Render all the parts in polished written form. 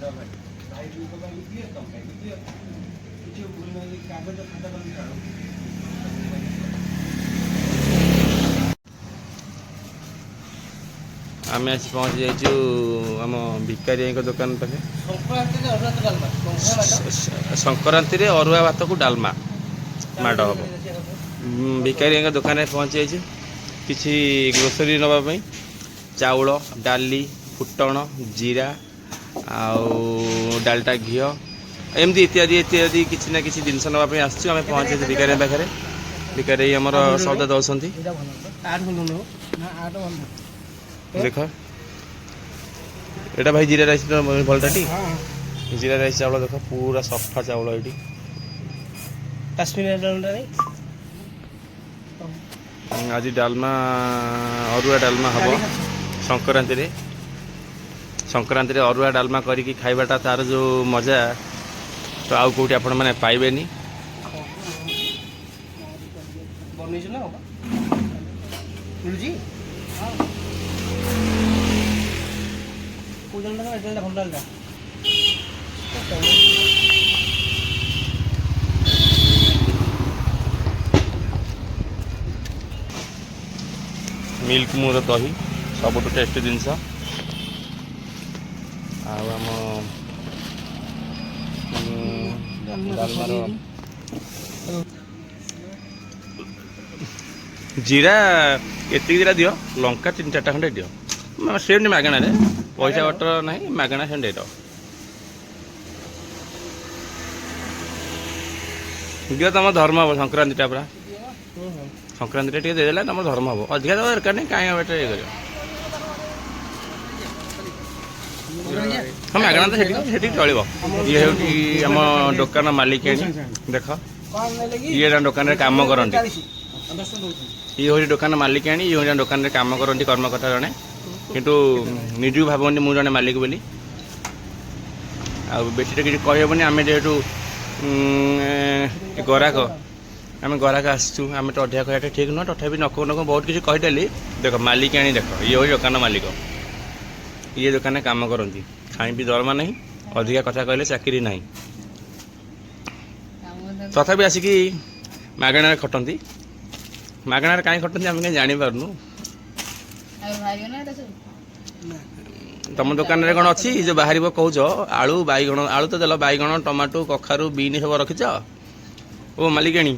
आम आसी पहुँची जाइचु आम भिकारी दुकान पाखे संक्रांति रे अरुआ भात को डालमा माड़ हम भिकारी दुकान में पहुँची जाइए किसी ग्रोसरी नापी चाउल डाली फुटण जीरा आउ डालटा घी एमती इत्यादि इत्यादि किसी ना किसी जिनस नापी आसमें पहुँचे भिकारी पाखे भिकारी आमर सौदा दौरान देख एटा भाई जीरा राइस भलटा टी जीरा राइस चावल देख पूरा सफा चावल ये आज डालमा अरुआ डालमा हम संक्रांति रे अरुआ डालमा करी खाइबाटा तार जो मजा तो आउ कौटी आपण मैंने पाइबे मिल्क मोर दही सब टेस्ट जिनस जीरा एति जीरा दियो लंका 3-4 खंडे दियो सेमती मागणा पैसा बटर ना मागणा से दियो तुम धर्म हम संक्रांति पूरा संक्रांति देदेला तुम धर्म हम अधिका तो दरकार नहीं कहीं बेटे ये हाँ मागणा तो चलो ये आम दुकान मालिक देख ये दुकान काम करती ये हूँ दुकान मालिक ये दुकान काम करती कर्मकर्ता जड़े किंतु निजू भावनी मु जने मालिक बोली आ बेसी तो किसी कहबनी आम जेहेतु गराक आम गराक आसचु आम तो अधिका कहटा ठीक नुह तथापि नक नक बहुत किसी कहीदेली देख मालिक देख ये हूँ दुकान मालिक ये दुकान काम करती खाई भी दरमा नहीं अधिका कथा कहले चाकरी ना तथापि आसिक मागण खटती मागण कहीं खटती आम कहीं जापारनु तुम दुकान रे कौन अच्छी जो बाहर कौच आलू बैगण आलू तो देल बैगण टमाटो कखारू बीन सब रखिच ओ मालिकाणी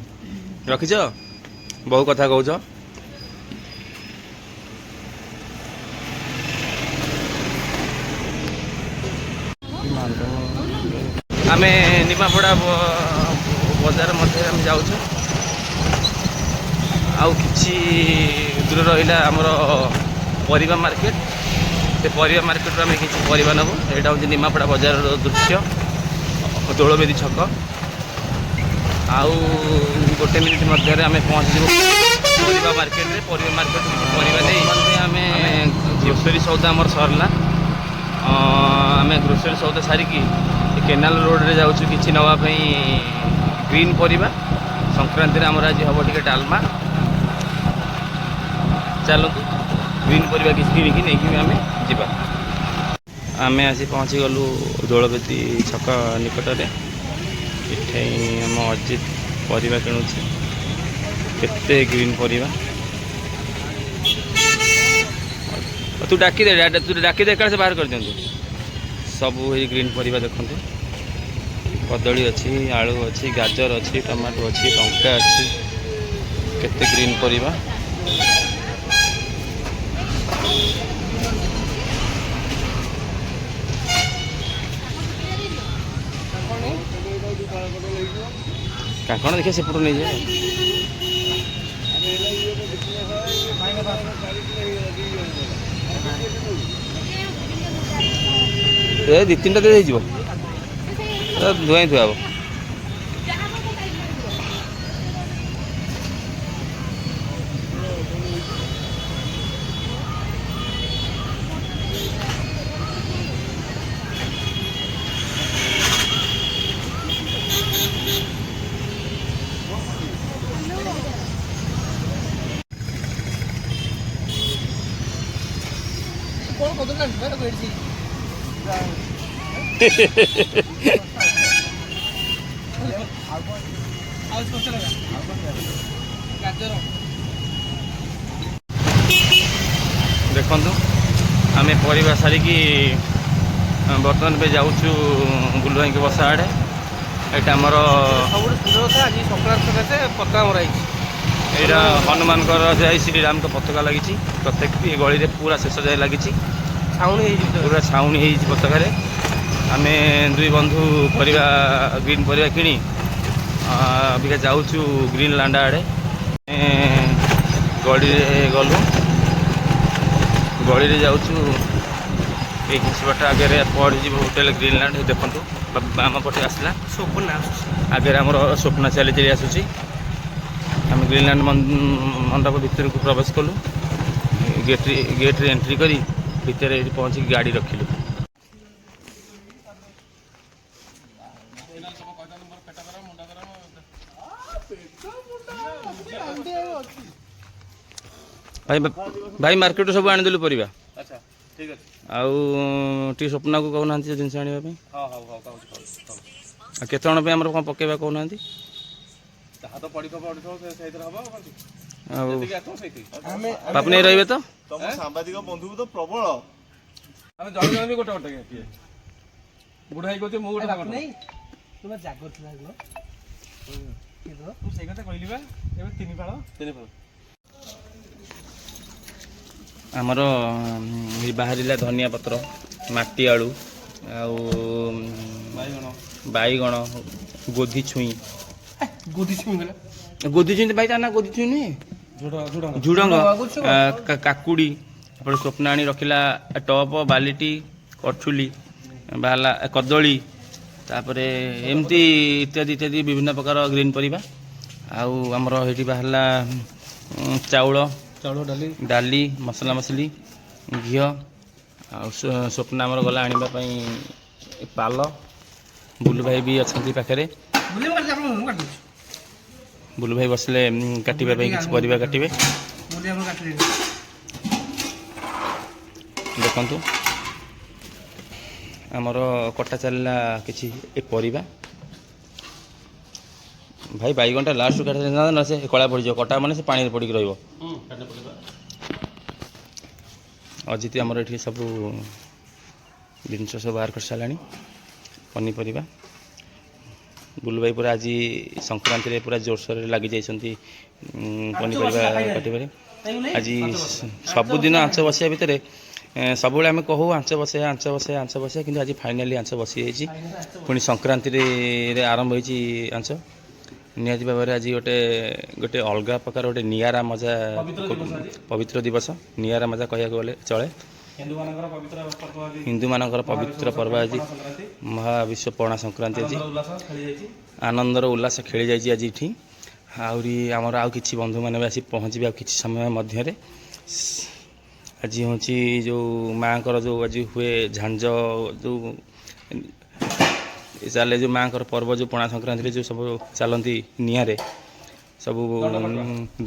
रखिच बहु कथा कौच आम निमापड़ा बजार मध्य जाऊँ आउ किछि दूर रहा आमर परिबा मार्केट से परिबा मार्केट आम किसी परिबा नबू यहाँ हूँ निमापड़ा बजार दृश्य दोलबेदी छक आउ गोटे मिनिट मध्य आम पहुँची परिबा मार्केट परिबा नहीं आम ग्रोसरी सौदा आमर सरला आम ग्रोसरी सौदा सारिकी केनाल रोड रे जाऊँ किसी नापी ग्रीन परिबा संक्रांति आमर आज हम टे डालमा चलतु ग्रीन परिबा किसी किनिकी नहीं आम जा आम आसी पहुँची गलु दोलबेदी छक निकट में इठे आम अजित परिबा किणुचे केते ग्रीन परिबा तू डाकी दे से बाहर कर दिंतु सब ग्रीन परिबा देखते कदली अच्छी आलू अच्छी गाजर अच्छी टमाटो अच्छी लंका अच्छी केते ग्रीन परिबा काकण देखिए सेपटू नहीं जाए दी 3टा दे धुआई थुआ ଦେଖନ୍ତୁ ଆମେ ପରିବା ସାରିକି ବର୍ତ୍ତମାନ ଏବେ ଯାଉଛୁ ଗୁଲୁ ଭାଇଙ୍କ ବସା ଆଡ଼େ। ଏଇଟା ଆମର ସବୁଠୁ ସୁନ୍ଦର କଥା ଆଜି ସଂକ୍ରାନ୍ତି ସକାଶେ ପତାକା ମରା ହେଇଛି। ଏଇଟା ହନୁମାନଙ୍କର ଜୟ ଶ୍ରୀରାମଙ୍କ ପତାକା ଲାଗିଛି। ପ୍ରତ୍ୟେକ ଗଳିରେ ପୁରା ଶେଷ ଯାଏ ଲାଗିଛି। ଛାଉଣି ହେଇଛି ପୁରା ଛାଉଣି ହେଇଛି ପତାକାରେ। ଆମେ ଦୁଇ ବନ୍ଧୁ ପରିବା ଗ୍ରୀନ୍ ପରିବା କିଣି ଅବିକା ଯାଉଛୁ ଗ୍ରୀନ୍ ଲାଣ୍ଡା ଆଡ଼େ। ଗଳିରେ ଗଲୁ, ଗଳିରେ ଯାଉଛୁ। ଏଇ କିଛି ବାଟ ଆଗରେ ପଡ଼ିଯିବ ହୋଟେଲ ଗ୍ରୀନ୍ ଲାଣ୍ଡ। ଦେଖନ୍ତୁ ଆମ ପଟେ ଆସିଲା ସ୍ୱପ୍ନା ଆଗରେ ଆମର ସ୍ୱପ୍ନା ଚାଲି ଚାଲି ଆସୁଛି। ଆମେ ଗ୍ରୀନ୍ ଲାଣ୍ଡ ମଣ୍ଡପ ଭିତରକୁ ପ୍ରବେଶ କଲୁ। ଗେଟ୍ରେ ଏଣ୍ଟ୍ରି କରି ଭିତରେ ଏଠି ପହଞ୍ଚିକି ଗାଡ଼ି ରଖିଲୁ। ଭାଇ ଭାଇ ମାର୍କେଟରୁ ସବୁ ଆଣିଦେଲୁ ପରିବା। ଆଚ୍ଛା ଠିକ୍ ଅଛି। ଆଉ ଟିକେ ସ୍ୱପ୍ନାକୁ କହୁନାହାନ୍ତି ସେ ଜିନିଷ ଆଣିବା ପାଇଁ। ହଉ ଆଉ କେତେ ଜଣ ପାଇଁ ଆମର କ'ଣ ପକେଇବା କହୁନାହାନ୍ତି। ଯାହା ତ ପଡ଼ିଥିବ ସେଇଥିରେ ହବ। ଆଉ ପାପନେଇ ରହିବେ ତ? ତମ ସାମ୍ବାଦିକ ବନ୍ଧୁ ତ ପ୍ରବଳ। ଆମେ ଜଣେ ଜଣେ ବି ଗୋଟେ ଗୋଟେ କିଏ ବୁଢ଼ା ହେଇ କହୁଛି ମୁଁ ଗୋଟେ ମୁଁ ସେଇ କଥା କହିଲି ବା। ଏବେ ତିନି ଫାଳ ଆମର ବାହାରିଲା ଧନିଆ ପତ୍ର, ମାଟି ଆଳୁ, ଆଉ ବାଇଗଣ, ଗୋଧି ଛୁଇଁ। ଗୋଧି ଛୁଇଁ ଭାଇ ତା ନା ଗୋଧି ଛୁଇଁ ନୁହେଁ, ଝୁଡ଼ଙ୍ଗ, କାକୁଡ଼ି। ତାପରେ ସ୍ୱପ୍ନ ଆଣି ରଖିଲା ଟପ, ବାଲିଟି, କଠୁଲି, ବାହାରିଲା କଦଳୀ। ତାପରେ ଏମିତି ଇତ୍ୟାଦି ଇତ୍ୟାଦି ବିଭିନ୍ନ ପ୍ରକାର ଗ୍ରୀନ୍ ପରିବା। ଆଉ ଆମର ଏଇଠି ବାହାରିଲା ଚାଉଳ, ଡାଲି, ମସଲା ମସଲି, ଘିଅ। ଆଉ ସ୍ୱପ୍ନ ଆମର ଗଲା ଆଣିବା ପାଇଁ ପାଲ। ବୁଲୁ ଭାଇ ବି ଅଛନ୍ତି ପାଖରେ। ବୁଲୁ ଭାଇ ବସିଲେ କାଟିବା ପାଇଁ କିଛି ପରିବା କାଟିବେ। ଦେଖନ୍ତୁ ଆମର କଟା ଚାଲିଲା କିଛି ଏ ପରିବା। ଭାଇ ବାଇଗଣଟା ଲାଷ୍ଟରୁ କାଟି ନା ସେ କଳା ପଡ଼ିଯିବ। କଟା ମାନେ ସେ ପାଣିରେ ପଡ଼ିକି ରହିବ। ଅଜିତ ଆମର ଏଠି ସବୁ ଜିନିଷ ସବୁ ବାହାର କରିସାରିଲାଣି ପନିପରିବା। ବୁଲୁ ଭାଇ ପୁରା ଆଜି ସଂକ୍ରାନ୍ତିରେ ପୁରା ଜୋରସୋରରେ ଲାଗିଯାଇଛନ୍ତି ପନିପରିବା କାଟିବାରେ। ଆଜି ସବୁଦିନ ଆଞ୍ଚ ବସିବା ଭିତରେ ସବୁବେଳେ ଆମେ କହୁ ଆଞ୍ଚ ବସେଇବା କିନ୍ତୁ ଆଜି ଫାଇନାଲି ଆଞ୍ଚ ବସିଯାଇଛି। ପୁଣି ସଂକ୍ରାନ୍ତିରେ ଆରମ୍ଭ ହେଇଛି ଆଞ୍ଚ। ନିହାତି ଭାବରେ ଆଜି ଗୋଟେ ଅଲଗା ପ୍ରକାର ଗୋଟେ ନିଆରା ମଜା, ପବିତ୍ର ଦିବସ, ନିଆରା ମଜା କହିବାକୁ ଗଲେ ଚଳେ। ହିନ୍ଦୁମାନଙ୍କର ପବିତ୍ର ପର୍ବ ଆଜି ମହାବିଶ୍ୱ ପଣା ସଂକ୍ରାନ୍ତି। ଆଜି ଆନନ୍ଦର ଉଲ୍ଲାସ ଖେଳି ଯାଇଛି ଆଜି ଏଠି। ଆହୁରି ଆମର ଆଉ କିଛି ବନ୍ଧୁମାନେ ବି ଆସି ପହଞ୍ଚିବେ ଆଉ କିଛି ସମୟ ମଧ୍ୟରେ। ଆଜି ହେଉଛି ଯେଉଁ ମାଆଙ୍କର ଯେଉଁ ଆଜି ହୁଏ ଝାଞ୍ଜ, ଯେଉଁ ଚାଲେ ଯେଉଁ ମାଆଙ୍କର ପର୍ବ, ଯେଉଁ ପଣା ସଂକ୍ରାନ୍ତିରେ ଯେଉଁ ସବୁ ଚାଲନ୍ତି ନିଆଁରେ, ସବୁ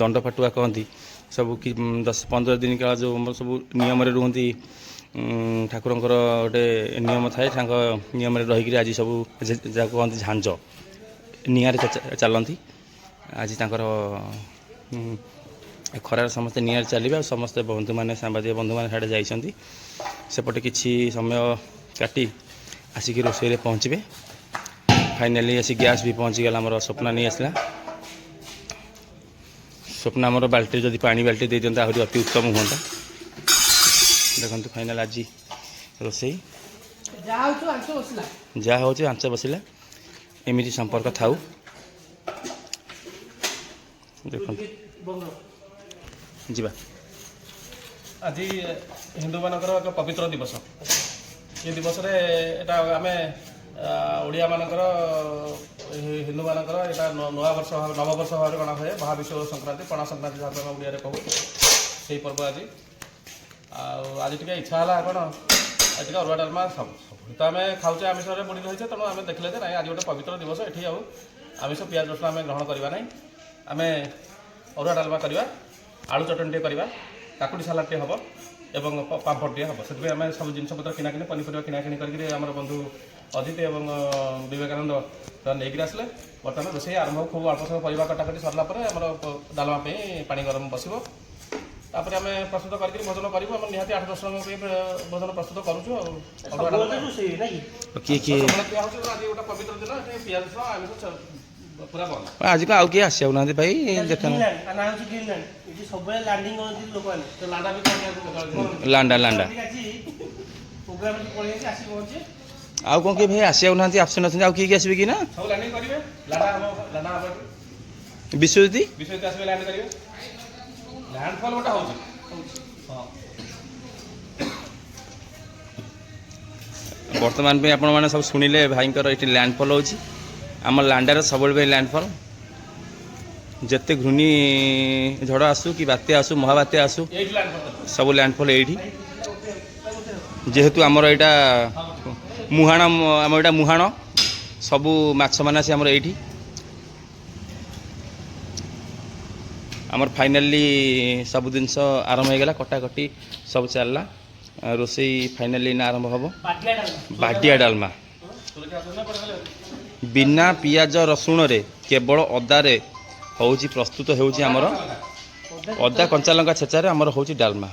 ଦଣ୍ଡ ଫାଟୁଆ କହନ୍ତି। ସବୁ 10-15 ଦିନ କାଳ ଯେଉଁ ସବୁ ନିୟମରେ ରୁହନ୍ତି, ଠାକୁରଙ୍କର ଗୋଟେ ନିୟମ ଥାଏ। ତାଙ୍କ ନିୟମରେ ରହିକିରି ଆଜି ସବୁ ଯାହାକୁ କହନ୍ତି ଝାଞ୍ଜ, ନିଆଁରେ ଚାଲନ୍ତି। ଆଜି ତାଙ୍କର ଖରାରେ ସମସ୍ତେ ନିଆଁରେ ଚାଲିବେ। ଆଉ ସମସ୍ତେ ବନ୍ଧୁମାନେ, ସାମ୍ବାଦିକ ବନ୍ଧୁମାନେ ସିଆଡ଼େ ଯାଇଛନ୍ତି। ସେପଟେ କିଛି ସମୟ କାଟି ଆସିକି ରୋଷେଇରେ ପହଞ୍ଚିବେ। ଫାଇନାଲି ଆସି ଗ୍ୟାସ୍ ବି ପହଞ୍ଚିଗଲା। ଆମର ସ୍ୱପ୍ନା ନେଇ ଆସିଲା। ସ୍ୱପ୍ନ ଆମର ବାଲ୍ଟିରେ ଯଦି ପାଣି ବାଲ୍ଟି ଦେଇଦିଅନ୍ତା ଆହୁରି ଅତି ଉତ୍ତମ ହୁଅନ୍ତା। ଦେଖନ୍ତୁ ଫାଇନାଲ୍ ଆଜି ରୋଷେଇ ଯାହା ହେଉଛି ଆଞ୍ଚ ବସିଲା। ଏମିତି ସମ୍ପର୍କ ଥାଉ। ଦେଖନ୍ତୁ ଯିବା। ଆଜି ହିନ୍ଦୁମାନଙ୍କର ଏକ ପବିତ୍ର ଦିବସ। ଏ ଦିବସରେ ଏଇଟା ଆମେ ଓଡ଼ିଆମାନଙ୍କର, ହିନ୍ଦୁମାନଙ୍କର ଏଇଟା ନୂଆ ବର୍ଷ, ନବବର୍ଷ ଭାବରେ ଗଣା ହୁଏ। ମହାବିଶ୍ୱ ସଂକ୍ରାନ୍ତି, ପଣା ସଂକ୍ରାନ୍ତି ଭାବରେ ଆମେ ଓଡ଼ିଆରେ କହୁ। ସେଇ ପର୍ବ ଆଜି। ଆଉ ଆଜି ଟିକେ ଇଚ୍ଛା ହେଲା କ'ଣ, ଆଜି ଟିକେ ଅରୁଆ ଡାଲମା। ସବୁ ତ ଆମେ ଖାଉଛେ ଆମିଷରେ ବୁଡ଼ି ରହିଛେ। ତେଣୁ ଆମେ ଦେଖିଲେ ଯେ ନାଇଁ ଆଜି ଗୋଟେ ପବିତ୍ର ଦିବସ, ଏଠି ଆଉ ଆମିଷ ପିଆଜ ରସୁଣ ଆମେ ଗ୍ରହଣ କରିବା ନାହିଁ। ଆମେ ଅରୁଆ ଡାଲମା କରିବା, ଆଳୁ ଚଟଣି ଟିକେ କରିବା, କାକୁଡ଼ି ସାଲାଡ଼ ଟିକେ ହେବ। ଏବଂ ପାମ୍ପଡ଼ଟିଏ ହେବ। ସେଥିପାଇଁ ଆମେ ସବୁ ଜିନିଷପତ୍ର କିଣାକିଣି ପନିପରିବା କିଣାକିଣି କରିକି ଆମର ବନ୍ଧୁ ଅଜିତ ଏବଂ ବିବେକାନନ୍ଦ ନେଇକିରି ଆସିଲେ। ବର୍ତ୍ତମାନ ରୋଷେଇ ଆରମ୍ଭ ଖୁବ୍ ଅଳ୍ପ ସମୟ ପରିବା କଟାକଟି ସରିଲା ପରେ ଆମର ଡାଲମା ପାଇଁ ପାଣି ଗରମ ବସିବ। ତାପରେ ଆମେ ପ୍ରସ୍ତୁତ କରିକି ଭୋଜନ କରିବୁ। ଆମେ ନିହାତି 8-10 ଜଣଙ୍କ ପାଇଁ ଭୋଜନ ପ୍ରସ୍ତୁତ କରୁଛୁ। ଆଉ କିଏ କିଏ ଆଜି ଗୋଟେ ପବିତ୍ର ଦିନ, ପିଆଜ ଆମିଷ ପୁରା ବନ୍ଦ। ଆଜି ଆଉ କିଏ ଆସିଯାଉନାହାନ୍ତି ଭାଇ ଦେଖ ସବୁବେଳେ ଲାଣ୍ଡିଂ କରନ୍ତି ଲୋକମାନେ। ଲାଣ୍ଡା ବି ଲାଣ୍ଡା ଲାଣ୍ଡା ପ୍ରୋଗ୍ରାମ ପଳେଇ ଆସି ଆସି ପହଞ୍ଚେ। ଆଉ କ'ଣ କିଏ ଭାଇ ଆସିଯାଉନାହାନ୍ତି ଆସୁନ ଅଛନ୍ତି ଆଉ କିଏ କିଏ ଆସିବେ କି ନା ସବୁ ଲ୍ୟାଣ୍ଡିଂ କରିବେ। ଲାଣ୍ଡା ହେବ ବିଶ୍ୱଜିତ ବିଶ୍ୱଜିତ ଆସିବେ ଲ୍ୟାଣ୍ଡ କରିବେ। ଲ୍ୟାଣ୍ଡଫଲ୍ ଗୋଟେ ହେଉଛି। ହଁ ବର୍ତ୍ତମାନ ପାଇଁ ଆପଣମାନେ ସବୁ ଶୁଣିଲେ ଭାଇଙ୍କର ଏଠି ଲ୍ୟାଣ୍ଡଫଲ୍ ହେଉଛି। ଆମ ଲାଣ୍ଡାରେ ସବୁବେଳେ ପାଇଁ ଲ୍ୟାଣ୍ଡଫଲ୍। ଯେତେ ଘୂର୍ଣ୍ଣି ଝଡ଼ ଆସୁ କି ବାତ୍ୟା ଆସୁ ମହାବାତ୍ୟା ଆସୁ ଏଇଠି ଲ୍ୟାଣ୍ଡଫଲ୍ ସବୁ ଲ୍ୟାଣ୍ଡଫଲ୍ ଏଇଠି। ଯେହେତୁ ଆମର ଏଇଟା ମୁହାଣ, ଆମର ଏଇଟା ମୁହାଣ, ସବୁ ମାଛମାନେ ଆସି ଆମର ଏଇଠି। ଆମର ଫାଇନାଲି ସବୁ ଜିନିଷ ଆରମ୍ଭ ହେଇଗଲା, କଟାକଟି ସବୁ ଚାଲିଲା। ରୋଷେଇ ଫାଇନାଲି ନା ଆରମ୍ଭ ହେବ। ବାଡ଼ିଆ ଡାଲମା ବିନା ପିଆଜ ରସୁଣରେ କେବଳ ଅଦାରେ ହେଉଛି ପ୍ରସ୍ତୁତ ହେଉଛି ଆମର। ଅଦା କଞ୍ଚାଲଙ୍କା ଛେଚାରେ ଆମର ହେଉଛି ଡାଲମା,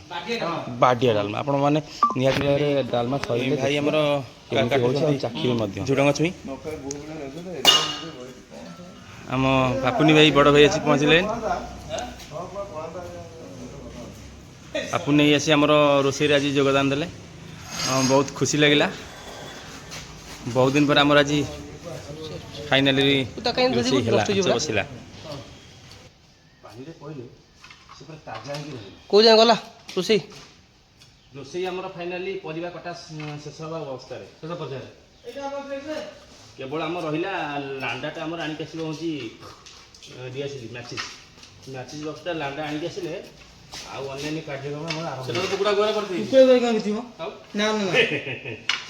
ବାଡ଼ିଆ ଡାଲମା। ଆପଣମାନେ ନିହାତି ଭାବରେ ଡାଲମା ଖାଇଲେ ଭାଇ ଆମର କେମିତି ହେଉଛି ଆଉ ଚାଖିବେ ମଧ୍ୟ। ଝୁଡ଼ଙ୍ଗ ଛୁଇଁ ଆମ ପାପୁନି ଭାଇ ବଡ଼ ଭାଇ ଆସି ପହଞ୍ଚିଲେ। ପାପୁନି ନେଇ ଆସି ଆମର ରୋଷେଇରେ ଆଜି ଯୋଗଦାନ ଦେଲେ। ବହୁତ ଖୁସି ଲାଗିଲା। ବହୁତ ଦିନ ପରେ ଆମର ଆଜି ଫାଇନାଲି ରୋଷେଇ ହେଲା, ବସିଲା। କୋଉ ଯାଏଁ ଗଲା ରୋଷେଇ? ରୋଷେଇ ଆମର ଫାଇନାଲି ପରିବା କଟା ଶେଷ ହେବା ଅବସ୍ଥାରେ, ଶେଷ ପର୍ଯ୍ୟାୟରେ। କେବଳ ଆମର ରହିଲା ଲାଣ୍ଡାଟା ଆମର ଆଣିକି ଆସିବ ହେଉଛି ଡିଆସିଲି ମ୍ୟାଚିସ୍ ବକ୍ସଟା ଲାଣ୍ଡା ଆଣିକି ଆସିଲେ ଆଉ ଅନ୍ୟାନ୍ୟ କାର୍ଯ୍ୟକ୍ରମ ଆମର ଆରମ୍ଭ। ସେଟା କୁକୁଡ଼ା ଗୁହାଳ କରିଦେଇଛି।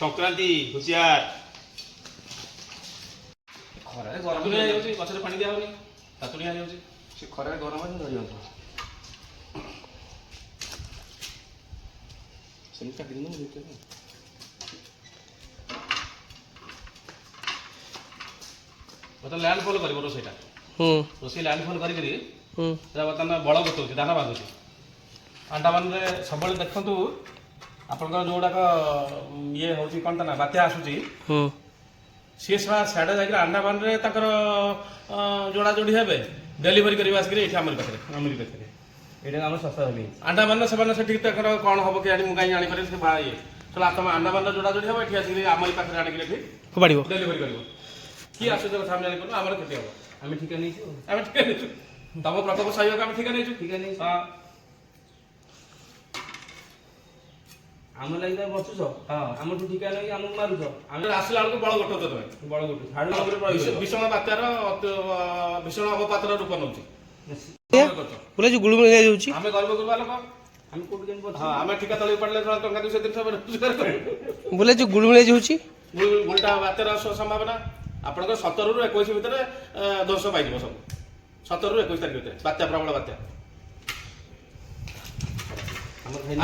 ସଂକ୍ରାନ୍ତି ହୁସିଆର। ଖରାରେ ଗରମ ହେଇଯାଉଛି, ଗଛରେ ପାଣି ଦିଆହେଉନି, ତାତୁଣି ହେଇଯାଉଛି। ସେ ଖରାରେ ଗରମ ହେଲେ ଧରିଯାଉଛି। ସେମିତି କାଟି ଦିଅନ୍ତୁ ଭିତରେ। ବର୍ତ୍ତମାନ ଲ୍ୟାଣ୍ଡଫଲ୍ କରିବ ରୋଷେଇଟା। ରୋଷେଇ ଲ୍ୟାଣ୍ଡଫଲ୍ କରିକିରି ସେଟା ବର୍ତ୍ତମାନ ବଳ ଗୋଟଉଛି, ଦାନା ବାନ୍ଧୁଛି। ଆଣ୍ଡାମାନରେ ସବୁବେଳେ ଦେଖନ୍ତୁ ଆପଣଙ୍କର ଯେଉଁଗୁଡ଼ାକ ଇଏ ହେଉଛି କ'ଣ ତା ନା ବାତ୍ୟା ଆସୁଛି, ସିଏ ସିଆଡ଼େ ଯାଇକିରି ଆଣ୍ଡାମାନରେ ତାଙ୍କର ଯୋଡ଼ା ଯୋଡ଼ି ହେବେ, ଡେଲିଭରି କରିବେ ଆସିକିରି ଏଇଠି ଆମରି ପାଖରେ ଏଇଟା ଆମର ଶସ୍ତା ହେବି। ଆଣ୍ଡାମାନରେ ସେମାନେ ସେଠି ତାଙ୍କର କ'ଣ ହେବ କି ଆଣି ମୁଁ କାହିଁ ଜାଣିପାରିବି। ସେ ବାହା ଇଏ ତାହେଲେ ତମ ଆଣ୍ଡାମାନରେ ଯୋଡ଼ା ଯୋଡ଼ି ହେବ, ଏଠି ଆସିକିରି ଆମରି ପାଖରେ ଆଣିକିରି ଏଠି ଫୋପାଡ଼ିବ, ଡେଲିଭରି କରିବ। କିଏ ଆସୁଛ କଥା ଆମେ ଜାଣିପାରୁନୁ, ଆମର କ୍ଷତି ହେବ। ଆମେ ଠିକା ନେଇଛୁ, ଆମେ ଠିକା ନେଇଛୁ, ତମ ପ୍ରକୋପ ସହିବାକୁ ଆମେ ଠିକା ନେଇଛୁ। ହଁ ଆମ ଲାଗି ତମେ ବସୁଛ, ଆମଠୁ ଠିକା ନେଇକି ଆମକୁ ମାରୁଛ। ଆମେ ଆସିଲା ବେଳକୁ ବଳ ଗୋଟଉଛ ତମେ। ବଳ ଗୋଟେ ଭୀଷଣ ବାତ୍ୟାର ଭୀଷଣ ଅବପାତର ରୂପ ନେଉଛି। ବୋଲେ ଯୋଉ ଗୁଳୁଗୁଳି ହେଇଯାଉଛି, ଆମେ ଗରିବ ଗୁରୁବା ଲୋକ, ଆମେ କୋଉଠି କେମିତି ବସୁଛୁ? ହଁ ଆମେ ଠିକା ତଳକୁ ପଡ଼ିଲେ ଟଙ୍କା 200 300 ରୋଜଗାର କରିବୁ। ବୋଲେ ଯୋଉ ଗୁଳୁଗୁଳି ହେଇଯାଉଛି, ଉଲ୍ଟା ବାତ୍ୟାର ସମ୍ଭାବନା ଆପଣଙ୍କର 17 ରୁ 21 ଭିତରେ ଦୋଷ ପାଇଯିବ ସବୁ। 17 ରୁ 21 ତାରିଖ ଭିତରେ ବାତ୍ୟା, ପ୍ରବଳ ବାତ୍ୟା।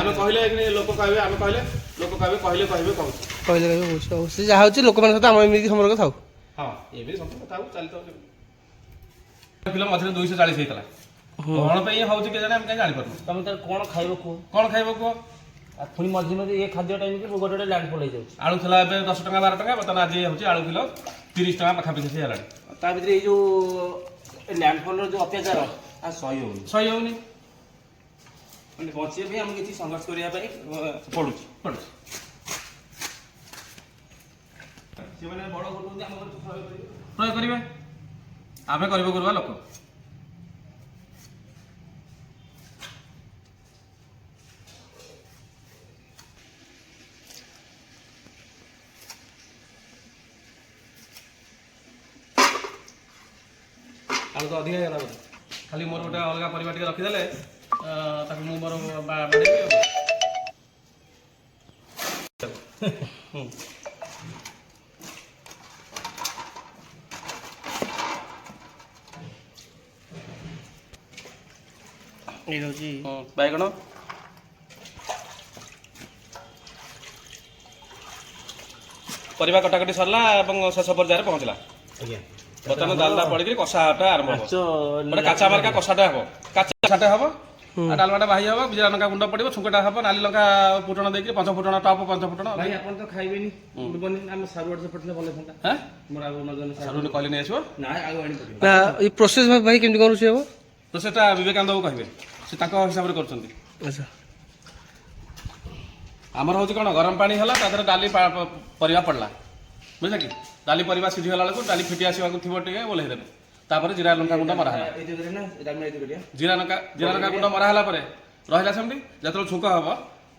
ଆମେ କହିଲେ ଲୋକ କହିବେ, ଆମେ କହିଲେ ଲୋକ କହିବେ, କହିଲେ କହିବେ କହୁଛୁ। କହିଲେ କହୁଛି ଆଉ ସେ ଯାହା ହଉଛି ଲୋକମାନଙ୍କ ସହିତ ଆମର ଏମିତି ସମ୍ପର୍କ ଥାଉ। ହଁ ଏମିତି ସମ୍ପର୍କ ଥାଉ, ଚାଲିଥାଉ। କିଲୋ ମଝିରେ 240 ହେଇଥିଲା। କ'ଣ ପାଇଁ ହଉଛି କେଜାଣି ଆମେ କାହିଁ ଜାଣିପାରୁନୁ। ତମେ ତାର କ'ଣ ଖାଇବ କୁହ? କ'ଣ ଖାଇବ କୁହ? ଆଉ ପୁଣି ମଝିରେ ମଝିରେ ଏ ଖାଦ୍ୟ ଟାଇମ୍କି ଗୋଟେ ଗୋଟେ ଲ୍ୟାଣ୍ଡଫଲ୍ ହେଇଯାଉଛି। ଆଳୁ ଥିଲା ଏବେ 10 ଟଙ୍କା 12 ଟଙ୍କା, ବର୍ତ୍ତମାନ ଆଜି ହେଉଛି ଆଳୁ କିଲୋ 30 ଟଙ୍କା ପାଖାପାଖି ହେଲାଣି। ତା ଭିତରେ ଏଇ ଯେଉଁ ଲ୍ୟାଣ୍ଡଫଲ୍ର ଯେଉଁ ଅତ୍ୟାଚାର ସହି ହେଉନି। ମାନେ ବଞ୍ଚିବା ପାଇଁ ଆମକୁ କିଛି ସଂଘର୍ଷ କରିବା ପାଇଁ ପଡ଼ୁଛି। ସେମାନେ ବଡ଼ କରୁଛନ୍ତି, ଆମ ପ୍ରୟୋଗ କରିବେ, ଆମେ ଗରିବ ଗୁରୁବା ଲୋକ। ଆଳୁ ତ ଅଧିକା ହେଇଗଲା ବୋଧେ। ଖାଲି ମୋର ଗୋଟେ ଅଲଗା ପରିବା ଟିକେ ରଖିଦେଲେ ତାକୁ ମୁଁ ମୋର ବାଡ଼େଇବି ଆଉ। ଏଇଟା ହଉଛି ବାଇଗଣ ପରିବା କଟାକଟି ସରିଲା ଏବଂ ଶେଷ ପର୍ଯ୍ୟାୟରେ ପହଞ୍ଚିଲା। ଆଜ୍ଞା ବର୍ତ୍ତମାନ ଡାଲମା ପଡ଼ିକିରି କଷାଟା ଆରମ୍ଭ ହେବ। ଗୋଟେ କାଚା ମାର୍କା କଷାଟା ହେବ, କାଚା କଷାଟା ହେବ, ଆଉ ଡାଲମାଟା ବାହି ହେବ, ଜିରା ଲଙ୍କା ଗୁଣ୍ଡ ପଡ଼ିବ, ଛୁଙ୍କଟା ହେବ, ନାଲି ଲଙ୍କା ଫୁଟଣ ଦେଇକି ପଞ୍ଚ ଫୁଟଣ ଟପ ପଞ୍ଚ ଫୁଟଣ। ଭାଇ ଆପଣ ତ ଖାଇବେନି ଆମେ ସାରୁଆଡ ପଠେଇଲେ ଭଲ ଥାନ୍ତା। ହଁ ମୋର ଆଉ ନଜର ସାରୁନି କହିଲେ ନେଇ ଆସିବ। ନା ଆଉ ଆଣିପାରିବ ନା ଏଇ ପ୍ରୋସେସ୍ ଭାଇ କେମିତି କ'ଣ ରୋଷେଇ ହବ? ତ ସେଟା ବିବେକାନନ୍ଦ ବାବୁ କହିବେ, ସେ ତାଙ୍କ ହିସାବରେ କରୁଛନ୍ତି। ଆଚ୍ଛା ଆମର ହେଉଛି କ'ଣ, ଗରମ ପାଣି ହେଲା, ତା ଦେହରେ ଡାଲି ପରିବା ପଡ଼ିଲା, ବୁଝିଲେ କି? ଡାଲି ପରିବା ସିଝିଗଲା ବେଳକୁ ଡାଲି ଫିଟି ଆସିବାକୁ ଥିବ ଟିକେ ଓହ୍ଲେଇ ଦେବେ। ତାପରେ ଜିରା ଲଙ୍କା ଗୁଣ୍ଡ ମରା ହେଲା, ଜିରା ଲଙ୍କା ଗୁଣ୍ଡ ମରା ହେଲା ପରେ ରହିଲା ସେମିତି। ଯେତେବେଳେ ଛୁଙ୍କ ହେବ,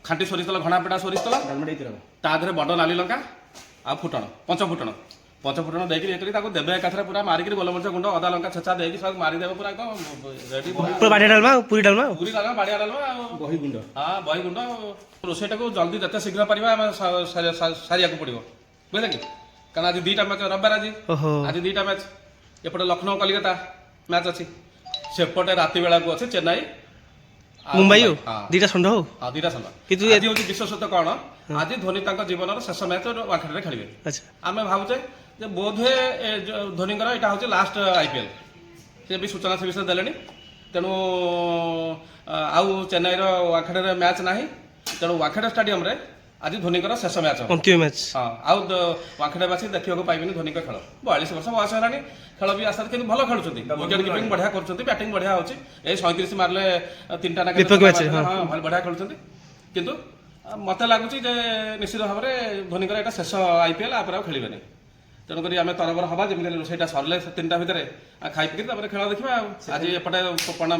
ଖାଣ୍ଟି ସୋରିଷ ତେଲ, ଘଣା ପେଟା ସୋରିଷ ତେଲ, ତା ଦେହରେ ବଡ଼ ନାଲି ଲଙ୍କା ଆଉ ଫୁଟଣ, ପଞ୍ଚ ଫୁଟଣ ଦେଇକି ଇଏ କରି ତାକୁ ଦେବେ ଏକାଥରେ ପୁରା ମାରିକିରି ଗୋଲମରିଚ ଗୁଣ୍ଡ, ଅଦା ଲଙ୍କା ଛେଚା ଦେଇକି ସବୁ ମାରିଦେବେ ପୁରା ଏକ ରେଡି। ପୁରା ବାଡ଼ିଆ ଡାଲମା ଆଉ ପୁରୀ ଡାଲମା ଆଉ ପୁରୀ ଡାଲମା, ବାଡ଼ିଆ ଡାଲମା ଆଉ ବହି ଗୁଣ୍ଡ। ହଁ ବହି ଗୁଣ୍ଡ। ରୋଷେଇଟାକୁ ଜଲ୍ଦି ଯେତେ ଶୀଘ୍ର ପାରିବା ଆମେ ସାରିବାକୁ ପଡ଼ିବ, ବୁଝିଲେ କି? କାରଣ ଆଜି 2ଟା ମ୍ୟାଚ୍, ରବିବାର ଆଜି 2ଟା ମ୍ୟାଚ୍। ଏପଟେ ଲକ୍ଷ୍ନୌ କଲିକତା ମ୍ୟାଚ୍ ଅଛି, ସେପଟେ ରାତି ବେଳାକୁ ଅଛି ଚେନ୍ନାଇ ମୁମ୍ବାଇ ଆଉ 2ଟା ଷଣ୍ଢ ହଉ। ହଁ 2ଟା ଷଣ୍ଢ। କିନ୍ତୁ ଆଜି ହେଉଛି ବିଶ୍ୱସତ କ'ଣ, ଆଜି ଧୋନି ତାଙ୍କ ଜୀବନର ଶେଷ ମ୍ୟାଚ୍ ୱାଙ୍ଖେଡ଼େରେ ଖେଳିବେ। ଆଚ୍ଛା ଆମେ ଭାବୁଛେ ଯେ ବୋଧହୁଏ ଧୋନିଙ୍କର ଏଇଟା ହେଉଛି ଲାଷ୍ଟ IPL। ସେ ବି ସୂଚନା ସେ ବିଷୟରେ ଦେଲେଣି। ତେଣୁ ଆଉ ଚେନ୍ନାଇର ୱାଙ୍ଖେଡ଼େରେ ମ୍ୟାଚ୍ ନାହିଁ, ତେଣୁ ୱାଙ୍ଖେଡ଼େ ଷ୍ଟାଡିୟମରେ ଆଜି ଧୋନିଙ୍କର ଶେଷ ମ୍ୟାଚ୍ ହେବ, ଅନ୍ତିମ ମ୍ୟାଚ୍। ହଁ ଆଉ ୱାଙ୍ଖେଡ଼େବାସୀ ଦେଖିବାକୁ ପାଇବେନି ଧୋନିଙ୍କ ଖେଳ। 42 ବର୍ଷ ବୟସ ହେଲାଣି, ଖେଳ ବି ଆସ୍ତେ କିନ୍ତୁ ଭଲ ଖେଳୁଛନ୍ତି, ୱିକେଟ୍ କିପିଂ ବଢ଼ିଆ କରୁଛନ୍ତି, ବ୍ୟାଟିଂ ବଢ଼ିଆ ହେଉଛି। ଏଇ 37 ମାରିଲେ 3ଟା ନା ଦୀପକ ମ୍ୟାଚ୍, ହଁ ବଢ଼ିଆ ଖେଳୁଛନ୍ତି। କିନ୍ତୁ ମୋତେ ଲାଗୁଛି ଯେ ନିଶ୍ଚିତ ଭାବରେ ଧୋନିଙ୍କର ଏଇଟା ଶେଷ IPL, ଆପରେ ଆଉ ଖେଳିବେନି। ତେଣୁକରି ଆମେ ତରବର ହେବା, ଯେମିତି ରୋଷେଇଟା ସରିଲେ 3ଟା ଭିତରେ ଖାଇ ପିକି ତାପରେ ଖେଳ ଦେଖିବା। ଆଉ ଆଜି ଏପଟେ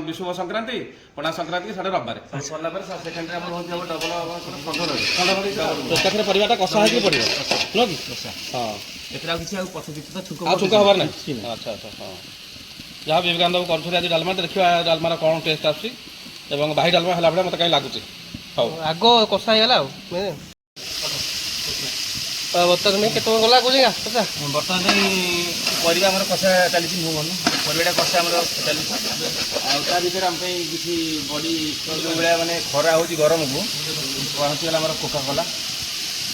ବିଷୁବ ସଂକ୍ରାନ୍ତି, ପଣା ସଂକ୍ରାନ୍ତି, ସାଡ଼େ ରବିବାର ସରିଲା ପରେ ସେକେଣ୍ଡରେ ଆମର ହେଉଛି ଡବଲ ଏକାଥରେ ପରିବାଟା କଷା ହେଇକି ପଡ଼ିବ, ନୁହଁ କି? ହଁ ଏଥିରେ ଆଉ କିଛି ଆଉ ପଛ କିଛି ତ ଛୁଙ୍କ ଆଉ ଛୁଙ୍କ ହେବାର ନାହିଁ। ଆଚ୍ଛା ହଁ ଯାହା ବିବେକାନନ୍ଦ ବାବୁ କରୁଛନ୍ତି ଆଜି ଡାଲମାଟା, ଦେଖିବା ଡାଲମାର କ'ଣ ଟେଷ୍ଟ ଆସୁଛି ଏବଂ ଭାଇ ଡାଲମା ହେଲା ଭଳିଆ ମୋତେ କାହିଁ ଲାଗୁଛି। ହଉ ଆଗ କଷା ହେଇଗଲା ଆଉ ବର୍ତ୍ତମାନ କେତେ ଟଙ୍କା ଗଲା କହୁଛି ଆଚ୍ଛା। ବର୍ତ୍ତମାନ ପରିବା ଆମର କଷା ଚାଲିଛି, ପରିବାଟା କଷା ଆମର ଚାଲିଛି। ଆଉ ତା ଭିତରେ ଆମ ପାଇଁ କିଛି ବଡ଼ି ଭଳିଆ ମାନେ ଖରା ହେଉଛି ଗରମକୁ ପହଞ୍ଚିଗଲା ଆମର କୋକାକୋଲା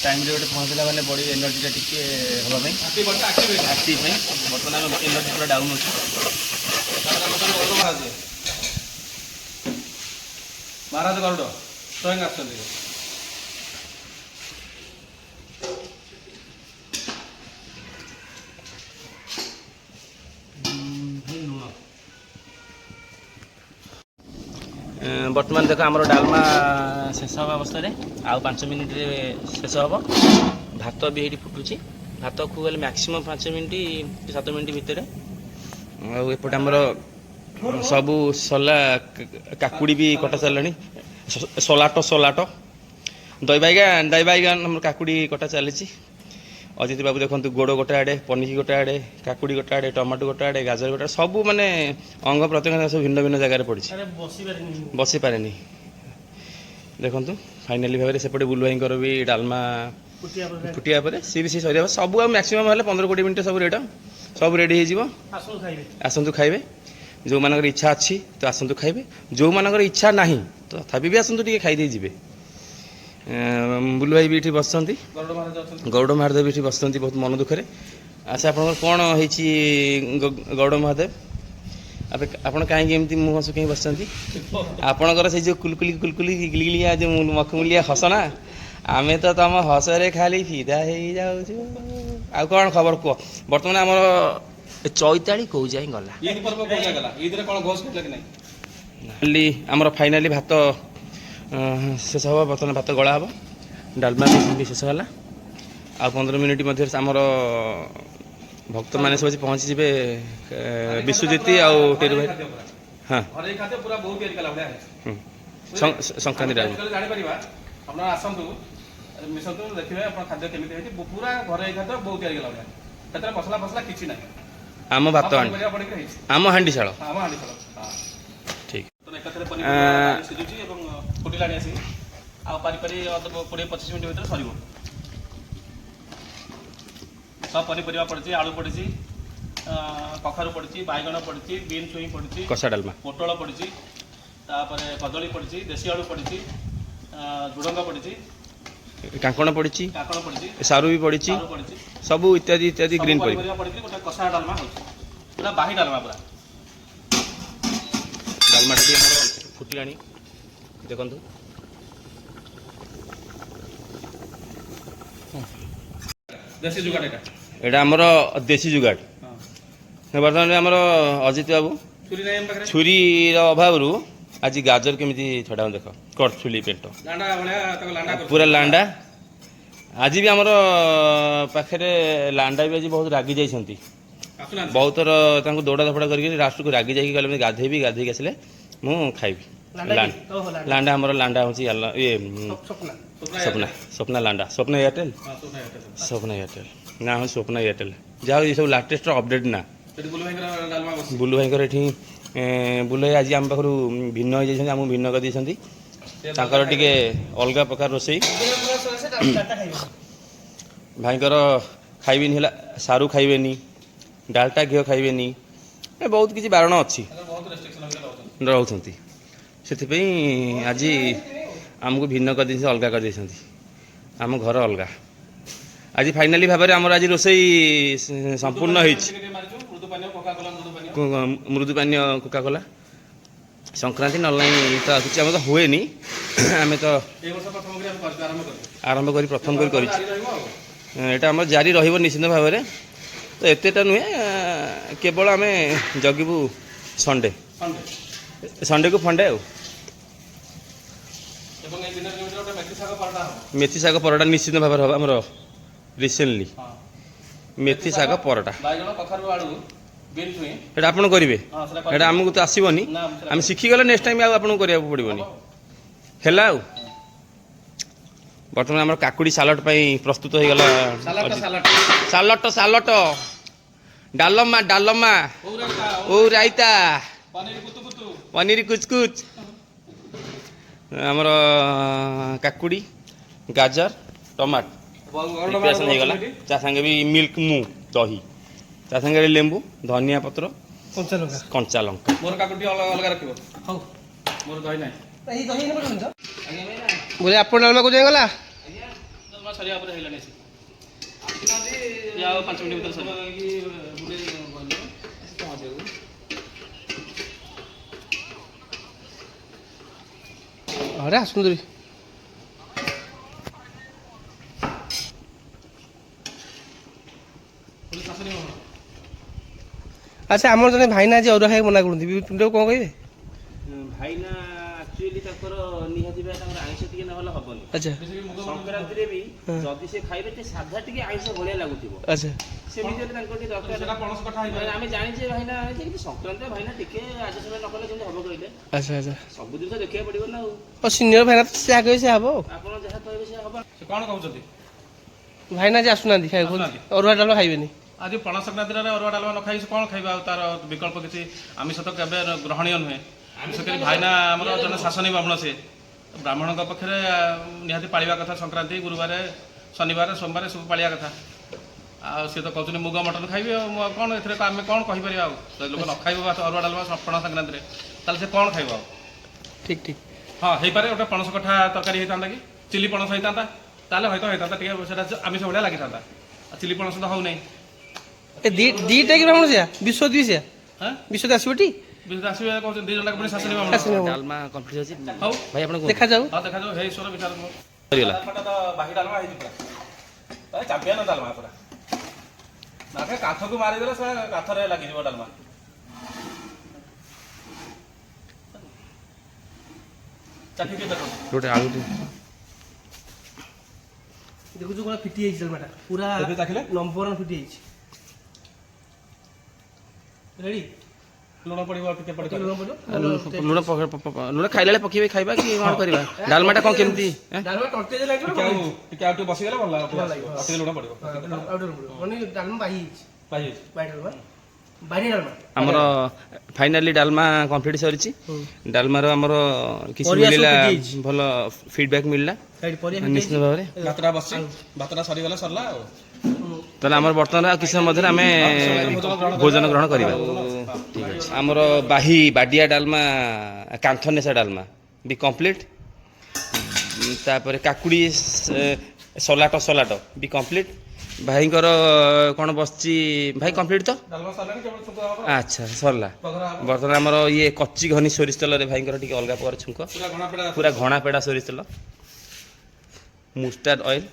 ଟାଇମ୍ରେ ଗୋଟେ ପହଞ୍ଚିଲା ମାନେ ବଡ଼ି ଏନର୍ଜିଟା ଟିକେ ହେବା ପାଇଁ ଆକ୍ଟିଭ୍ ପାଇଁ। ବର୍ତ୍ତମାନ ଆମ ଏନର୍ଜି ପୁରା ଡାଉନ୍ ଅଛି। ମହାରାଜ ଗରୁଡ଼ ସ୍ୱୟଂ ଆସୁଛନ୍ତି। ବର୍ତ୍ତମାନ ଦେଖ ଆମର ଡାଲମା ଶେଷ ହେବା ଅବସ୍ଥାରେ, ଆଉ 5 ମିନିଟ୍ରେ ଶେଷ ହେବ। ଭାତ ବି ଏଇଠି ଫୁଟୁଛି, ଭାତକୁ ଗଲେ ମ୍ୟାକ୍ସିମମ୍ 5 ମିନିଟ୍ 7 ମିନିଟ୍ ଭିତରେ। ଆଉ ଏପଟେ ଆମର ସବୁ ସଲା, କାକୁଡ଼ି ବି କଟା ଚାଲିଲାଣି, ସଲାଟ ଦହି ବାଇଗଣ ଆମର କାକୁଡ଼ି କଟା ଚାଲିଛି। ଅଜିତ ବାବୁ ଦେଖନ୍ତୁ ଗୋଡ଼ ଗୋଟା ଆଡ଼େ, ପନିକି ଗୋଟା ଆଡ଼େ, କାକୁଡ଼ି ଗୋଟା ଆଡ଼େ, ଟମାଟୋ ଗୋଟା ଆଡ଼େ, ଗାଜର ଗୋଟା ଆଡ଼େ, ସବୁ ମାନେ ଅଙ୍ଗ ପ୍ରତ୍ୟଙ୍ଗ ସବୁ ଭିନ୍ନ ଭିନ୍ନ ଜାଗାରେ ପଡ଼ିଛି, ବସିପାରେନି। ଦେଖନ୍ତୁ ଫାଇନାଲି ଭାବରେ ସେପଟେ ବୁଲୁ ଭାଇଙ୍କର ବି ଡାଲମା ଫୁଟିବା ପରେ ସିଏ ବି ସରିବ। ସବୁ ଆଉ ମ୍ୟାକ୍ସିମମ୍ ହେଲେ 15-20 ମିନିଟ୍ ସବୁ ସବୁ ରେଡ଼ି ହେଇଯିବ। ଆସନ୍ତୁ ଖାଇବେ। ଯେଉଁମାନଙ୍କର ଇଚ୍ଛା ଅଛି ତ ଆସନ୍ତୁ ଖାଇବେ, ଯେଉଁମାନଙ୍କର ଇଚ୍ଛା ନାହିଁ ତଥାପି ବି ଆସନ୍ତୁ ଟିକେ ଖାଇଦେଇ ଯିବେ। ବୁଲୁ ଭାଇ ବି ଏଠି ବସିଛନ୍ତି, ଗୌଡ଼ ମହାଦେବ ବି ଏଠି ବସିଛନ୍ତି ବହୁତ ମନ ଦୁଃଖରେ। ଆଚ୍ଛା ଆପଣଙ୍କର କ'ଣ ହେଇଛି ଗୌଡ଼ ମହାଦେବ? ଆପଣ କାହିଁକି ଏମିତି ମୁହଁ ଶୁଖେଇ ବସିଛନ୍ତି? ଆପଣଙ୍କର ସେଇ ଯେଉଁ କୁଲକୁଲି ଗିଲିଗିଲିଆ ଯେଉଁ ମଖମୁଲିଆ ହସ ନା, ଆମେ ତ ତମ ହସରେ ଖାଲି ଫିଦା ହେଇଯାଉଛୁ। ଆଉ କ'ଣ ଖବର କୁହ? ବର୍ତ୍ତମାନ ଆମର ଚୈତାଳି କୋଉ ଯାଏଁ ଗଲା? ଆମର ଫାଇନାଲି ଭାତ ଶେଷ ହେବ। ବର୍ତ୍ତମାନ ଭାତ ଗଳା ହେବ, ଡାଲମା ବି ଶେଷ ହେଲା। ଆଉ 15 ମିନିଟ୍ ମଧ୍ୟରେ ଆମର ଭକ୍ତମାନେ ସବୁ ପହଞ୍ଚିଯିବେ ବିଶ୍ୱଜିତ ଆଉ ଟେରୁ ଭାଇ। ହଁ ସଂକ୍ରାନ୍ତି ଜାଣିପାରିବା। ଆପଣ ଆସନ୍ତୁ, ମିଶନ୍ତୁ, ଦେଖିବେ ଆପଣ ଖାଦ୍ୟ କେମିତି ହେଇଛି। ପୁରା ଘରୋଇ ଖାଦ୍ୟ ବହୁତ ତିଆରି କଲା ଭଳିଆ, ସେଥିରେ ମସଲା କିଛି ନାହିଁ। ଆମ ଭାତ ଆମ ହାଣ୍ଡିଶାଳ ଠିକ୍ ସିଝୁଛି ଏବଂ ଫୁଟିଲାଣି ଆସି। ଆଉ ପାରି 20-25 ମିନିଟ୍ ଭିତରେ ସରିବ। ସବୁ ପନିପରିବା ପଡ଼ିଛି, ଆଳୁ ପଡ଼ିଛି, କଖାରୁ ପଡ଼ିଛି, ବାଇଗଣ ପଡ଼ିଛି, ବିନ୍ ଛୁଇଁ ପଡ଼ିଛି, କଷା ଡାଲମା, ପୋଟଳ ପଡ଼ିଛି, ତାପରେ କଦଳୀ ପଡ଼ିଛି, ଦେଶୀ ଆଳୁ ପଡ଼ିଛି, ଝୁଡ଼ଙ୍ଗ ପଡ଼ିଛି, କାଙ୍କଣ ପଡ଼ିଛି, ସାରୁ ବି ପଡ଼ିଛି, ସବୁ ଇତ୍ୟାଦି ଇତ୍ୟାଦି ଗ୍ରୀନ୍ ପରିବା ପରିବା ପଡ଼ିକି ଗୋଟେ କଷା ଡାଲମା ହେଉଛି ପୁରା ବାହି ଡାଲମା ପୁରା। ଡାଲମାଟା ଟିକେ ଆମର ଫୁଟିଲାଣି ଦେଖନ୍ତୁ। ଦେଶୀ ଯୁଗାଡ଼ ଏଇଟା। ଏଇଟା ଆମର ଦେଶୀ ଯୁଗାଡ଼। ବର୍ତ୍ତମାନ ଆମର ଅଜିତ ବାବୁ ଛୁରୀ ନାହିଁ ଆମ ପାଖରେ। ଛୁରୀର ଅଭାବରୁ ଆଜି ଗାଜର କେମିତି ଛଡ଼ାଉ ଦେଖ କରଛୁଲି ପେଣ୍ଟ ଲାଣ୍ଡା ଭଳିଆ ତାକୁ ଲାଣ୍ଡା ପୁରା ଲାଣ୍ଡା। ଆଜି ବି ଆମର ପାଖରେ ଲାଣ୍ଡା ବି ଆଜି ବହୁତ ରାଗି ଯାଇଛନ୍ତି। ଆସୁନାହାନ୍ତି। ବହୁତ ଥର ତାଙ୍କୁ ଦୌଡ଼ା ଧପଡ଼ା କରିକି ଲାଷ୍ଟକୁ ରାଗି ଯାଇକି କହିଲେ ମୁଁ ଗାଧେଇବି, ଗାଧେଇକି ଆସିଲେ ମୁଁ ଖାଇବି। ଲାଣ୍ଡା ଆମର ଲାଣ୍ଡା ହେଉଛି ଇଏ ସ୍ୱପ୍ନା ସ୍ୱପ୍ନା ଲାଣ୍ଡା ସ୍ୱପ୍ନା ଏୟାରଟେଲ୍ ସ୍ୱପ୍ନା ଏୟାରଟେଲ୍ ନା ହଁ ସ୍ୱପ୍ନା ଏୟାରଟେଲ୍ ଯାହା ହଉ ଏସବୁ ଲାଟେଷ୍ଟର ଅପଡ଼େଟ୍ ନା। ସେଠି ବୁଲୁ ଭାଇଙ୍କର ଡାଲମା ବସିଛି। ବୁଲୁ ଭାଇଙ୍କର ଏଠି ବୁଲୁ ଭାଇ ଆଜି ଆମ ପାଖରୁ ଭିନ୍ନ ହୋଇଯାଇଛନ୍ତି, ଆମକୁ ଭିନ୍ନ କରିଦେଇଛନ୍ତି। ତାଙ୍କର ଟିକେ ଅଲଗା ପ୍ରକାର ରୋଷେଇ। ଭାଇଙ୍କର ଖାଇବେନି ହେଲା ସାରୁ ଖାଇବେନି, ଡାଲଟା ଘିଅ ଖାଇବେନି, ବହୁତ କିଛି ବାରଣ ଅଛି ବହୁତ ରେଷ୍ଟ୍ରିକ୍ସନ୍ ଭିତରେ ରହୁଛନ୍ତି। ସେଥିପାଇଁ ଆଜି ଆମକୁ ଭିନ୍ନ କରିଦେଇଛନ୍ତି, ଅଲଗା କରିଦେଇଛନ୍ତି। ଆମ ଘର ଅଲଗା। ଆଜି ଫାଇନାଲି ଭାବରେ ଆମର ଆଜି ରୋଷେଇ ସମ୍ପୂର୍ଣ୍ଣ ହେଇଛି। ମୃଦୁ ପାନୀୟ କୋକା କୋଲା ସଂକ୍ରାନ୍ତି ନହେଲେ ନାହିଁ ତ କିଛି ଆମର ତ ହୁଏନି। ଆମେ ତ ଆରମ୍ଭ କରି ପ୍ରଥମ କରି କରିଛୁ। ଏଇଟା ଆମର ଜାରି ରହିବ ନିଶ୍ଚିନ୍ତ ଭାବରେ। ତ ଏତେଟା ନୁହେଁ, କେବଳ ଆମେ ଜଗିବୁ ସଣ୍ଡେ ସଣ୍ଡେକୁ ଫଣ୍ଡେ ଆଉ। ମେଥି ଶାଗ ପରଟା ନିଶ୍ଚିତ ଭାବରେ ହେବ ଆମର ରିସେଣ୍ଟଲି ମେଥି ଶାଗ ପରଟା। ସେଇଟା ଆପଣ କରିବେ? ସେଇଟା ଆମକୁ ତ ଆସିବନି, ଆମେ ଶିଖିଗଲେ ନେକ୍ସଟ ଟାଇମ୍ ଆଉ ଆପଣଙ୍କୁ କରିବାକୁ ପଡ଼ିବନି। ହେଲା ଆଉ ବର୍ତ୍ତମାନ ଆମର କାକୁଡ଼ି ସାଲଡ଼ ପାଇଁ ପ୍ରସ୍ତୁତ ହୋଇଗଲା। ସାଲଟ ସାଲଟ ଡାଲମା ଡାଲମା ଓ ରାଇତା ପନିର କୁଚକୁଚ। ଆମର କାକୁଡ଼ି ଗାଜର ଟମାଟୋ ପ୍ରିପାରେସନ୍ ହେଇଗଲା। ତା ସାଙ୍ଗେ ବି ମିଲ୍କ ଦହି, ତା ସାଙ୍ଗରେ ଲେମ୍ବୁ, ଧନିଆ ପତ୍ର, କଞ୍ଚା ଲଙ୍କା। ମୋର କାକୁଡ଼ି ଅଲଗା ରଖିବ। ହଉ ମୋର ଦହି ନାହିଁ। ବୋଲେ ଆପଣ ଡାଲମା କୋଉ ଯାଏଁ ଗଲା? ସରିବା ଉପରେ ହେଇଲାଣି ଆଉ 5 ମିନିଟ୍ ଭିତରେ ସରିବ। ଆରେ ଆସନ୍ତୁ। ଆଚ୍ଛା ଆମର ଜଣେ ଭାଇନା ଆଜି ଅରୁଆ ଖାଇବାକୁ ମନା କରନ୍ତି, ତୁମକୁ କ'ଣ କହିବେ? ଭାଇନା ଆକ୍ଚୁଆଲି ତାଙ୍କର ନିହାତି ଭାବେ ତାଙ୍କର ଆଇଁଷ ଟିକେ ନହେଲେ ହବନି। ଆଚ୍ଛା ସଂକ୍ରାନ୍ତିରେ ବି ଯଦି ସେ ଖାଇବେ ଟିକେ ସାଧା ଟିକେ ଆଇଁଷ ଭଳିଆ ଲାଗୁଥିବ। ଆଚ୍ଛା ସେମିତି ହେଲେ ତାଙ୍କର ଟିକେ ଦରକାର। ପଣସ କଠା ହେଇପାରେ। ଆମେ ଜାଣିଛେ ଭାଇନା ଆଣିଛେ, କିନ୍ତୁ ସଂକ୍ରାନ୍ତିରେ ଭାଇନା ଟିକେ ଆଡଜଷ୍ଟମେଣ୍ଟ ନ କଲେ କେମିତି ହବ କହିଲେ? ଆଚ୍ଛା ଆଚ୍ଛା ସବୁ ଜିନିଷ ଦେଖିବାକୁ ପଡ଼ିବ ନା ଆଉ। ସିନିୟର ଭାଇନା ତ ଯାହା କହିବେ ସେ ହବ। ଆପଣ ଯାହା କହିବେ ସେ ହବ। ସେ କ'ଣ କହୁଛନ୍ତି? ଭାଇନା ଆଜି ଆସୁନାହାନ୍ତି ଖାଇବାକୁ, ଅରୁଆ ଡାଲମା ଖାଇବେନି। ଆଜି ପଣା ସଂକ୍ରାନ୍ତିରେ ଅରୁଆ ଡାଲମା ନ ଖାଇ କ'ଣ ଖାଇବା? ଆଉ ତାର ବିକଳ୍ପ କିଛି ଆମିଷ ତ କେବେ ଗ୍ରହଣୀୟ ନୁହେଁ। ବିଶେଷ କରି ଭାଇନା ଆମର ଜଣେ ଶାସନୀ ବ୍ରାହ୍ମଣ। ସେ ବ୍ରାହ୍ମଣଙ୍କ ପକ୍ଷରେ ନିହାତି ପାଳିବା କଥା। ସଂକ୍ରାନ୍ତି, ଗୁରୁବାର, ଶନିବାର, ସୋମବାର ସବୁ ପାଳିବା କଥା। ଆଉ ସିଏ ତ କହୁଛନ୍ତି ମୁଗ ମଟନ ଖାଇବେ। ଆଉ ମୁଁ ଆଉ କ'ଣ ଏଥିରେ ଆମେ କ'ଣ କହିପାରିବା? ଆଉ ଯଦି ଲୋକ ନ ଖାଇବ ଅରୁଆ ଡାଲମା ପଣା ସଂକ୍ରାନ୍ତିରେ, ତାହେଲେ ସେ କ'ଣ ଖାଇବ ଆଉ? ଠିକ୍ ଠିକ୍। ହଁ ହେଇପାରେ ଗୋଟେ ପଣସ କଠା ତରକାରୀ ହେଇଥାନ୍ତା କି ଚିଲି ପଣସ ହେଇଥାନ୍ତା, ତାହେଲେ ହয়তো ହେଇଥାନ୍ତା ଟିକେ ସେଟା ଆମିଷ ଭଳିଆ ଲାଗିଥାନ୍ତା। ଆଉ ଚିଲି ପଣସ ତ ହଉନାହିଁ। ଏ ଦିଟା କି ବ୍ରାହ୍ମଣ ସିଆ ବିଶ୍ୱ ସିଆ ହଁ ବିଶ୍ୱ ଆସିବ ଟି ଆସିବେ କହୁଛନ୍ତି 2 ଜଣ ପୁଣି ଶାସନୀ ଶାସନୀ ବ୍ରାହ୍ମଣ। ଡାଲମା କମ୍ପ୍ଲିଟ୍ ଅଛି। ହଉ ଭାଇ ଆପଣ ଦେଖାଯାଉ। ହଁ ଦେଖାଯାଉ। ହେଇ ଈଶ୍ୱର ବିଚାର ସରିଗଲା। ଡାଲମାଟା ତ ବାହି ଡାଲମା ହେଇଛି ପୁରା ଚାମ୍ପିଆନ ଡାଲମା ପୁରା। ନା କାଠକୁ ମାରିଦେଲେ ସେ କାଠରେ ଲାଗିଯିବ ଡାଲମା। ଚାଖିକି ଦେଖନ୍ତୁ ଗୋଟେ ଆଳୁ ଦେଖୁଛୁ କ'ଣ ଫିଟି ଯାଇଛି ଡାଲମାଟା ପୁରା ଚାଖିଲେ ନମ୍ବର ଫିଟି ଯାଇଛି। ରେଡ଼ି ଲୁଣ ପଡ଼ିବ ଟିକେ ପଡ଼ିବ। ଲୁଣ ପଡ଼ିବ ଲୁଣ ଖାଇଲା ବେଳେ ପକେଇବେ ଖାଇବା କି କ'ଣ କରିବା? ଡାଲମାଟା କ'ଣ କେମିତି? ଡାଲମା ଟଣ୍ଟେଜ ଲାଗିବ ଟିକେ ଆଉ ଟିକେ ବସିଗଲେ ଭଲ ଲାଗିବ। ଟିକେ ଲୁଣ ପଡ଼ିବ। ମାନେ ଡାଲମା ବାହି ହେଇଛି। ବାହି ହେଇଛି। ବାହି ଡାଲମା ଆମର ଫାଇନାଲି ଡାଲମା କମ୍ପ୍ଲିଟ୍ ସରିଛି। ଡାଲମାର ଆମର କିଛି ମିଳିଲା, ଭଲ ଫିଡ଼ବ୍ୟାକ୍ ମିଳିଲା ନିଶ୍ଚିତ ଭାବରେ। ଭାତଟା ବସିଛି, ଭାତଟା ସରିଗଲେ ସରିଲା ଆଉ। ତାହେଲେ ଆମର ବର୍ତ୍ତମାନ ଆଉ କିଛି ସମୟ ମଧ୍ୟରେ ଆମେ ଭୋଜନ ଗ୍ରହଣ କରିବା। ଠିକ୍ ଅଛି। ଆମର ବାଡ଼ିଆ ଡାଲମା, କାନ୍ଥନେସା ଡାଲମା ବି କମ୍ପ୍ଲିଟ୍। ତାପରେ କାକୁଡ଼ି ସଲାଟ ବି କମ୍ପ୍ଲିଟ୍। ଭାଇଙ୍କର କ'ଣ ବସିଛି ଭାଇ କମ୍ପ୍ଲିଟ୍ ତ ଡାଲମା ସରିଲାଣି କେବଳ ଛୁଙ୍କ ହବ ଆଚ୍ଛା ସରିଲା ବଘରା ହବ ବର୍ତ୍ତମାନ ଆମର ଇଏ କଚି ଘନି ସୋରିଷ ତେଲରେ ଭାଇଙ୍କର ଟିକେ ଅଲଗା ପ୍ରକାର ଛୁଙ୍କ ପୁରା ଘଣା ପେଡ଼ା ପୁରା ଘଣା ପେଡ଼ା ସୋରିଷ ତେଲ ମୁଷ୍ଟାର୍ଡ ଅଏଲ୍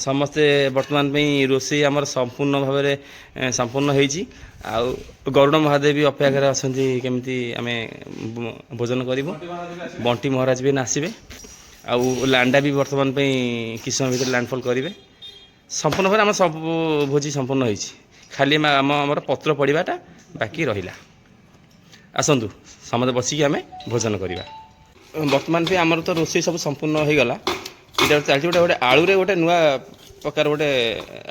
ସମସ୍ତେ ବର୍ତ୍ତମାନ ପାଇଁ ରୋଷେଇ ଆମର ସମ୍ପୂର୍ଣ୍ଣ ଭାବରେ ସମ୍ପୂର୍ଣ୍ଣ ହେଇଛି ଆଉ ଗରୁଡ଼ ମହାଦେବ ବି ଅପେକ୍ଷାରେ ଅଛନ୍ତି କେମିତି ଆମେ ଭୋଜନ କରିବୁ ବଣ୍ଟି ମହାରାଜ ବି ଆସିବେ ଆଉ ଲାଣ୍ଡା ବି ବର୍ତ୍ତମାନ ପାଇଁ କିଛି ସମୟ ଭିତରେ ଲ୍ୟାଣ୍ଡଫଲ୍ କରିବେ ସମ୍ପୂର୍ଣ୍ଣ ଭାବରେ ଆମର ସବୁ ଭୋଜି ସମ୍ପୂର୍ଣ୍ଣ ହେଇଛି ଖାଲି ଆମର ପତ୍ର ପଡ଼ିବାଟା ବାକି ରହିଲା ଆସନ୍ତୁ ସମସ୍ତେ ବସିକି ଆମେ ଭୋଜନ କରିବା ବର୍ତ୍ତମାନ ପାଇଁ ଆମର ତ ରୋଷେଇ ସବୁ ସମ୍ପୂର୍ଣ୍ଣ ହେଇଗଲା ଏଇଟା ଚାଲିଛି ଗୋଟେ ଆଳୁରେ ଗୋଟେ ନୂଆ ପ୍ରକାର ଗୋଟେ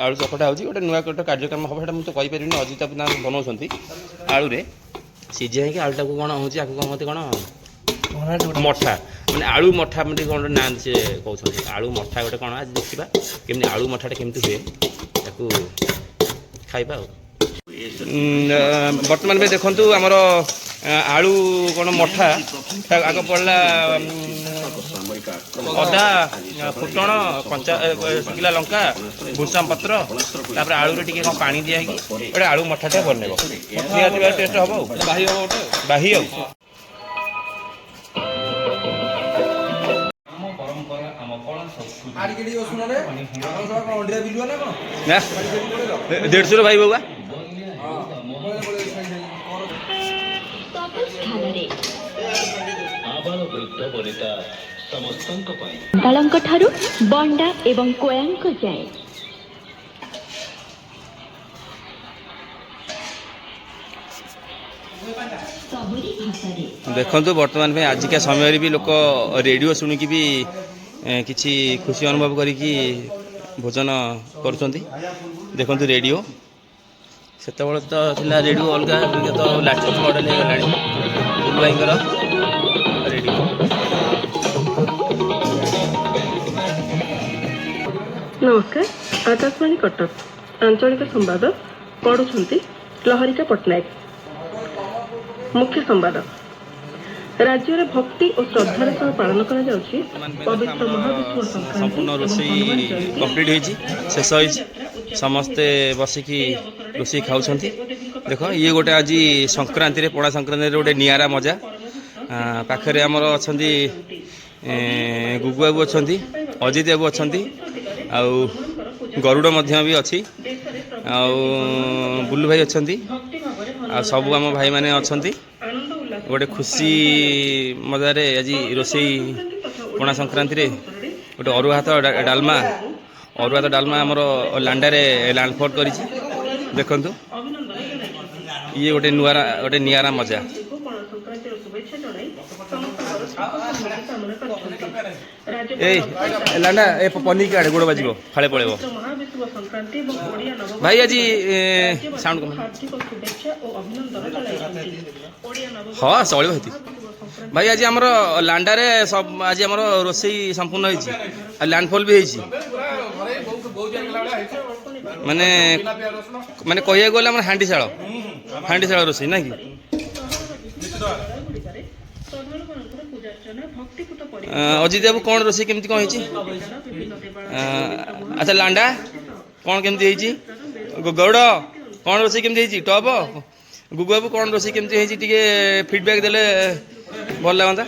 ଆଳୁ ଚକଟା ହେଉଛି ଗୋଟେ ନୂଆ ଗୋଟେ କାର୍ଯ୍ୟକ୍ରମ ହେବ ସେଇଟା ମୁଁ ତ କହିପାରିବିନି ଅଜିତା ପିଲା ବନାଉଛନ୍ତି ଆଳୁରେ ସିଝା ହେଇକି ଆଳୁଟାକୁ କ'ଣ ହେଉଛି ଆକୁ କ'ଣ ମୋତେ କ'ଣ ମଠା ମାନେ ଆଳୁ ମଠା ଏମିତି କ'ଣ ନାଁ ସେ କହୁଛନ୍ତି ଆଳୁ ମଠା ଗୋଟେ କ'ଣ ଆଜି ଦେଖିବା କେମିତି ଆଳୁ ମଠାଟା କେମିତି ହୁଏ ତାକୁ ଖାଇବା ଆଉ ବର୍ତ୍ତମାନ ବି ଦେଖନ୍ତୁ ଆମର ଆଳୁ କ'ଣ ମଠା ଆଗ ପଡ଼ିଲା ଅଦା ଫୁଟଣ କଞ୍ଚା ଶୁଖିଲା ଲଙ୍କା ଭୃଷଙ୍ଗ ପତ୍ର ତାପରେ ଆଳୁରେ ଟିକେ କ'ଣ ପାଣି ଦିଆ ହେଇକି ଗୋଟେ ଆଳୁ ମଠାଟେ ବନେଇବ ନିହାତି ଭାବେ ଟେଷ୍ଟ ହେବ ଆଉ ବାହି ହବ ଗୋଟେ ବାହି ଆଉ ନା 150 ଭାଇ ବାବା ଦଳଙ୍କ ଠାରୁ ବଣ୍ଡା ଏବଂ କୋୟାଙ୍କ ଯାଏ ଦେଖନ୍ତୁ ବର୍ତ୍ତମାନ ପାଇଁ ଆଜିକା ସମୟରେ ବି ଲୋକ ରେଡ଼ିଓ ଶୁଣିକି ବି କିଛି ଖୁସି ଅନୁଭବ କରିକି ଭୋଜନ କରୁଛନ୍ତି ଦେଖନ୍ତୁ ରେଡ଼ିଓ ସେତେବେଳେ ତ ଥିଲା ରେଡ଼ିଓ ଅଲଗା ତ ଲାଟେଷ୍ଟ ମଡ଼େଲ ହେଇଗଲାଣି ବୁଲୁ ଭାଇଙ୍କର ରେଡ଼ିଓ ନମସ୍କାର ଆକାଶବାଣୀ କଟକ ଆଞ୍ଚଳିକ ସମ୍ବାଦ ପଢ଼ୁଛନ୍ତି ଲହରିକା ପଟ୍ଟନାୟକ ମୁଖ୍ୟ ସମ୍ବାଦ ରାଜ୍ୟରେ ଭକ୍ତି ଓ ଶ୍ରଦ୍ଧାର ସହ ପାଳନ କରାଯାଉଛି ପବିତ୍ର ମହାବିଷ୍ଣୁ ସମ୍ପୂର୍ଣ୍ଣ ରୋଷେଇ କମ୍ପ୍ଲିଟ୍ ହେଇଛି ଶେଷ ହେଇଛି ସମସ୍ତେ ବସିକି ରୋଷେଇ ଖାଉଛନ୍ତି ଦେଖ ଇଏ ଗୋଟେ ଆଜି ସଂକ୍ରାନ୍ତିରେ ପଣା ସଂକ୍ରାନ୍ତିରେ ଗୋଟେ ନିଆରା ମଜା ପାଖରେ ଆମର ଅଛନ୍ତି ଗୁଗୁ ବାବୁ ଅଛନ୍ତି ଅଜିତ ବାବୁ ଅଛନ୍ତି ଆଉ ଗରୁଡ଼ ମଧ୍ୟ ବି ଅଛି ଆଉ ବୁଲୁ ଭାଇ ଅଛନ୍ତି ଆଉ ସବୁ ଆମ ଭାଇମାନେ ଅଛନ୍ତି ଗୋଟେ ଖୁସି ମଜାରେ ଆଜି ରୋଷେଇ ପଣା ସଂକ୍ରାନ୍ତିରେ ଗୋଟେ ଅରୁଆ ଭାତ ଡାଲମା ଆମର ଲାଣ୍ଡାରେ ଲ୍ୟାଣ୍ଡଫଲ୍ କରିଛି ଦେଖନ୍ତୁ ଇଏ ଗୋଟେ ନିଆରା ମଜା ଏଇ ଲାଣ୍ଡା ଏ ପନିକି ଆଡ଼େ ଗୋଡ଼ ବାଜିବ ଫାଳେ ପଳେଇବ ଭାଇ ଆଜି ସାଉଣ୍ଡ କମ ହଁ ଚଳିବ ସେଠି ଭାଇ ଆଜି ଆମର ଲାଣ୍ଡାରେ ଆଜି ଆମର ରୋଷେଇ ସମ୍ପୂର୍ଣ୍ଣ ହେଇଛି ଆଉ ଲ୍ୟାଣ୍ଡଫଲ୍ ବି ହେଇଛି ମାନେ କହିବାକୁ ଗଲେ ଆମର ହାଣ୍ଡିଶାଳ ରୋଷେଇ ନା କି ଅଜିତ ବାବୁ କ'ଣ ରୋଷେଇ କେମିତି କ'ଣ ହେଇଛି ଆଚ୍ଛା ଲାଣ୍ଡା କ'ଣ କେମିତି ହେଇଛି ଗୌଡ଼ କ'ଣ ରୋଷେଇ କେମିତି ହେଇଛି ଟପ୍ ଗୁଗୁ ବାବୁ କ'ଣ ରୋଷେଇ କେମିତି ହେଇଛି ଟିକେ ଫିଡ଼ବ୍ୟାକ୍ ଦେଲେ ଭଲ ଲାଗନ୍ତା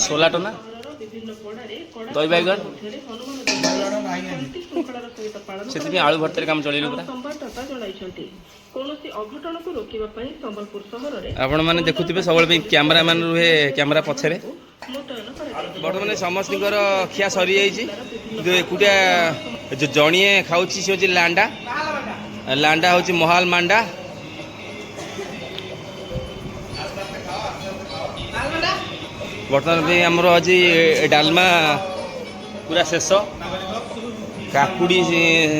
ସୋଲାଟ ନା ଦହି ବାଇଗଣ ସେଥିପାଇଁ ଆଳୁ ଭର୍ତ୍ତାରେ କାମ ଚଳିଲୁ ପୁରା ଆପଣମାନେ ଦେଖୁଥିବେ ସବୁବେଳେ ପାଇଁ କ୍ୟାମେରାମ୍ୟାନ ରୁହେ କ୍ୟାମେରା ପଛରେ ବର୍ତ୍ତମାନ ସମସ୍ତଙ୍କର ଖିଆ ସରିଯାଇଛି କିନ୍ତୁ ଏକୁଟିଆ ଜଣିଏ ଖାଉଛି ସେ ହେଉଛି ଲାଣ୍ଡା ହେଉଛି ମହାଲ ମାଣ୍ଡା ବର୍ତ୍ତମାନ ପାଇଁ ଆମର ଆଜି ଡାଲମା ପୁରା ଶେଷ କାକୁଡ଼ି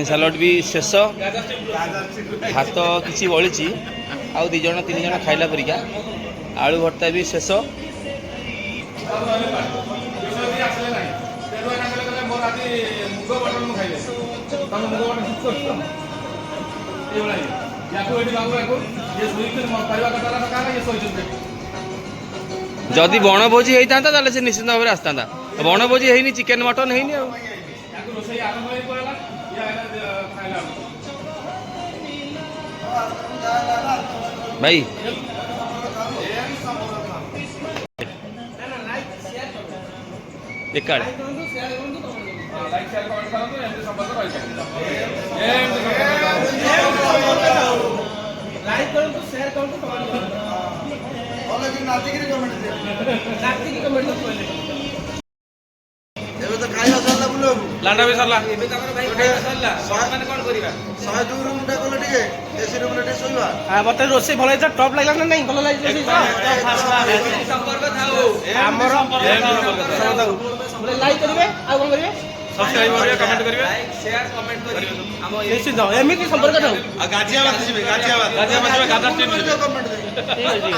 ସାଲାଡ଼ ବି ଶେଷ ଭାତ କିଛି ବଳିଛି ଆଉ 2 ଜଣ 3 ଜଣ ଖାଇଲା ପରିକା ଆଳୁ ଭର୍ତ୍ତା ବି ଶେଷ ଯଦି ବଣଭୋଜି ହେଇଥାନ୍ତା ତାହେଲେ ସେ ନିଶ୍ଚିତ ଭାବରେ ଆସିଥାନ୍ତା। ବଣଭୋଜି ହେଇନି, ଚିକେନ ମଟନ ହେଇନି ଆଉ। ତାକୁ ରୋଷେଇ ଆରମ୍ଭ ହେଇ ପଳେଇଲା, ଇଏ ଖାଇଲା। ଭାଇ ଏକାଡେ ଲାଇକ୍ ସେୟାର କମେଣ୍ଟ କରନ୍ତୁ, ଏମିତି ସମ୍ପର୍କ ରହିଥାନ୍ତି। ଏମିତି ଲାଇକ୍ କରନ୍ତୁ, ସେୟାର କରନ୍ତୁ, କମେଣ୍ଟ କରନ୍ତୁ। ଏବେ ତ ଖାଇବା ସରିଲା ବୁଲୁ ଲାଣ୍ଡା ବି ସରିଲା। ଏବେ ତମର ଭାଇ ଖାଇବା ସରିଲା, ମାନେ କଣ କରିବା? 102 ରୁମ୍ ଟା କଲେ ଟିକେ ଏସି ରୁମ୍ ରେ ଟିକେ ଶୋଇବା। ମତେ ରୋଷେଇ ଭଲ ହେଇଥିଲା, ଟପ୍ ଲାଗିଲା ନା ନାଇଁ? ଭଲ ଲାଗିଲା ସମ୍ପର୍କ ଥାଉ ଆମର ଲାଇକ୍ କରିବେ, ଆଉ କଣ କରିବେ? ସବସ୍କ୍ରାଇବ କରିବେ, କମେଣ୍ଟ କରିବେ, ଲାଇକ୍ ସେୟାର କମେଣ୍ଟ କରିବେ। ଆମ ନିଶ୍ଚିତ ଏମିତି ସମ୍ପର୍କ ଥାଉ। ଆଉ ଗାଜିଆବାଦ ଯିବେ ଗାଜିଆବାଦ ଗାଜିଆବାଦ ଯିବେ, ଗାଜା ଟିମ୍ ଯିବେ। କମେଣ୍ଟ ଦେବେ। ଠିକ ଅଛି।